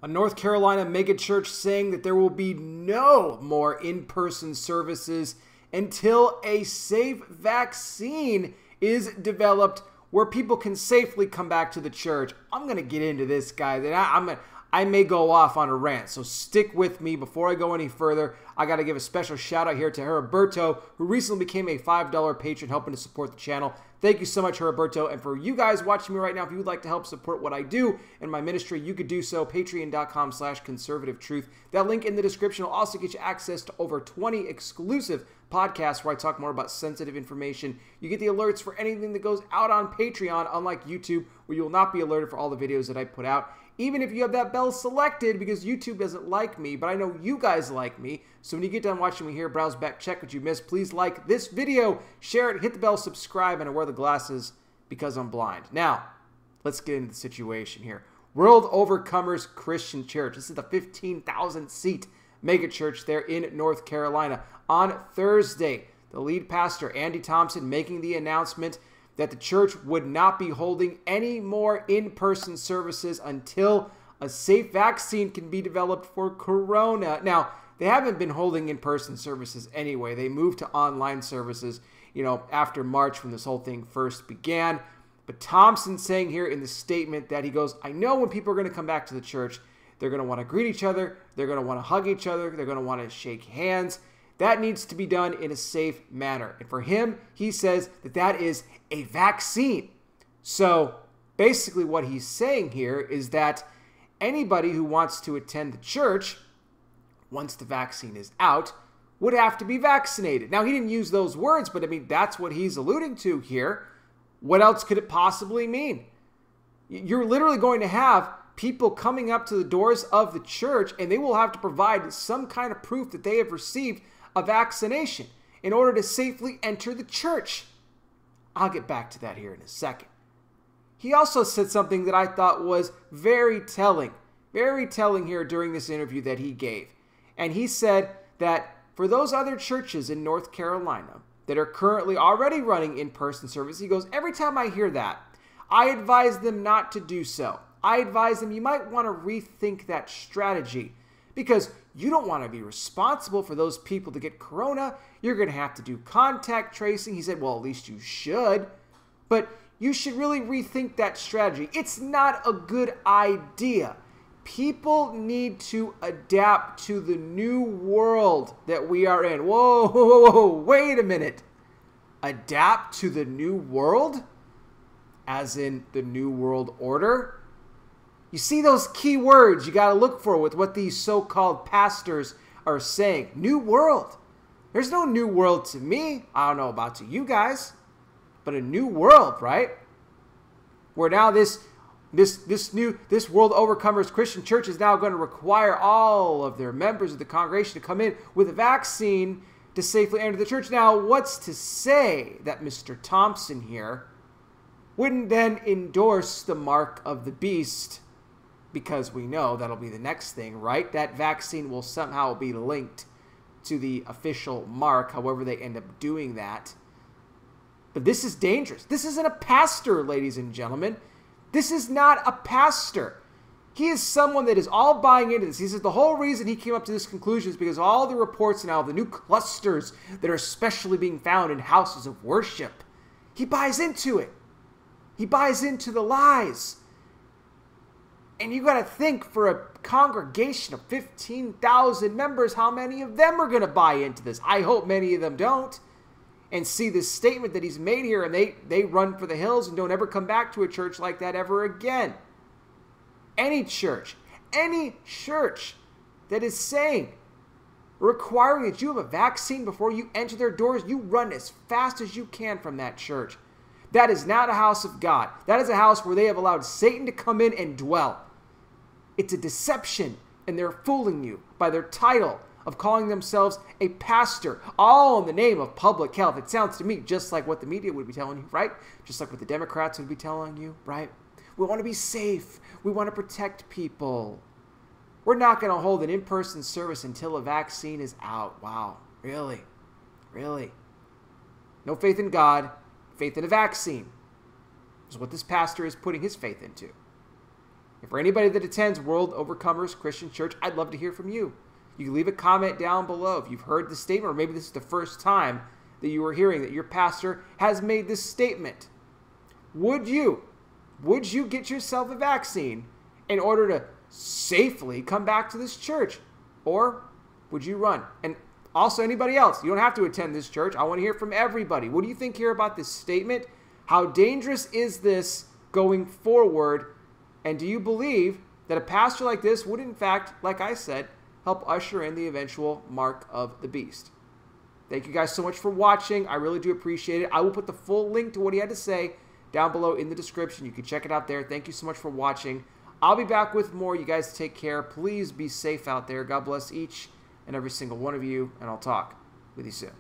A North Carolina megachurch saying that there will be no more in-person services until a safe vaccine is developed where people can safely come back to the church. I'm going to get into this, guys, and I may go off on a rant, so stick with me. Before I go any further, I got to give a special shout out here to Heriberto, who recently became a $5 patron helping to support the channel. Thank you so much, Heriberto. And for you guys watching me right now, if you would like to help support what I do in my ministry, you could do so, patreon.com/conservativetruth. That link in the description will also get you access to over 20 exclusive podcasts where I talk more about sensitive information. You get the alerts for anything that goes out on Patreon, unlike YouTube, where you will not be alerted for all the videos that I put out. Even if you have that bell selected, because YouTube doesn't like me, but I know you guys like me. So when you get done watching me here, browse back, check what you missed. Please like this video, share it, hit the bell, subscribe, and I wear the glasses because I'm blind. Now, let's get into the situation here. World Overcomers Christian Church. This is the 15,000 seat megachurch there in North Carolina. On Thursday, the lead pastor, Andy Thompson, making the announcement that the church would not be holding any more in-person services until a safe vaccine can be developed for corona. Now, they haven't been holding in-person services anyway. They moved to online services, after March when this whole thing first began. But Thompson saying here in the statement that he goes, I know when people are going to come back to the church, they're going to want to greet each other, they're going to want to hug each other, they're going to want to shake hands. That needs to be done in a safe manner. And for him, he says that that is a vaccine. So basically what he's saying here is that anybody who wants to attend the church, once the vaccine is out, would have to be vaccinated. Now, he didn't use those words, but I mean, that's what he's alluding to here. What else could it possibly mean? You're literally going to have people coming up to the doors of the church, and they will have to provide some kind of proof that they have received a vaccination in order to safely enter the church. I'll get back to that here in a second. He also said something that I thought was very telling here during this interview that he gave. And he said that for those other churches in North Carolina that are currently already running in-person service, he goes, every time I hear that, I advise them not to do so. I advise them you might want to rethink that strategy, because you don't want to be responsible for those people to get corona. You're going to have to do contact tracing. He said, well, at least you should. But you should really rethink that strategy. It's not a good idea. People need to adapt to the new world that we are in. Whoa, wait a minute. Adapt to the new world? As in the new world order? You see those key words you got to look for with what these so-called pastors are saying. New world. There's no new world to me. I don't know about to you guys, but a new world, right? Where now this World Overcomers Christian Church is now going to require all of their members of the congregation to come in with a vaccine to safely enter the church. Now, what's to say that Mr. Thompson here wouldn't then endorse the mark of the beast? Because we know that'll be the next thing, right? That vaccine will somehow be linked to the official mark, however they end up doing that. But this is dangerous. This isn't a pastor, ladies and gentlemen. This is not a pastor. He is someone that is all buying into this. He says the whole reason he came up to this conclusion is because all the reports now, the new clusters that are especially being found in houses of worship. He buys into it. He buys into the lies. And you got to think, for a congregation of 15,000 members, how many of them are going to buy into this? I hope many of them don't. And see this statement that he's made here, and they run for the hills and don't ever come back to a church like that ever again. Any church that is saying, requiring that you have a vaccine before you enter their doors, you run as fast as you can from that church. That is not a house of God. That is a house where they have allowed Satan to come in and dwell. It's a deception, and they're fooling you by their title of calling themselves a pastor, all in the name of public health. It sounds to me just like what the media would be telling you, right? Just like what the Democrats would be telling you, right? We want to be safe. We want to protect people. We're not going to hold an in-person service until a vaccine is out. Wow. Really? Really? No faith in God, faith in a vaccine is what this pastor is putting his faith into. for anybody that attends World Overcomers Christian Church, I'd love to hear from you. You can leave a comment down below if you've heard the statement, or maybe this is the first time that you were hearing that your pastor has made this statement. Would you get yourself a vaccine in order to safely come back to this church? Or would you run? And also anybody else, you don't have to attend this church. I want to hear from everybody. What do you think here about this statement? How dangerous is this going forward? And do you believe that a pastor like this would, in fact, like I said, help usher in the eventual mark of the beast? Thank you guys so much for watching. I really do appreciate it. I will put the full link to what he had to say down below in the description. You can check it out there. Thank you so much for watching. I'll be back with more. You guys take care. Please be safe out there. God bless each and every single one of you, and I'll talk with you soon.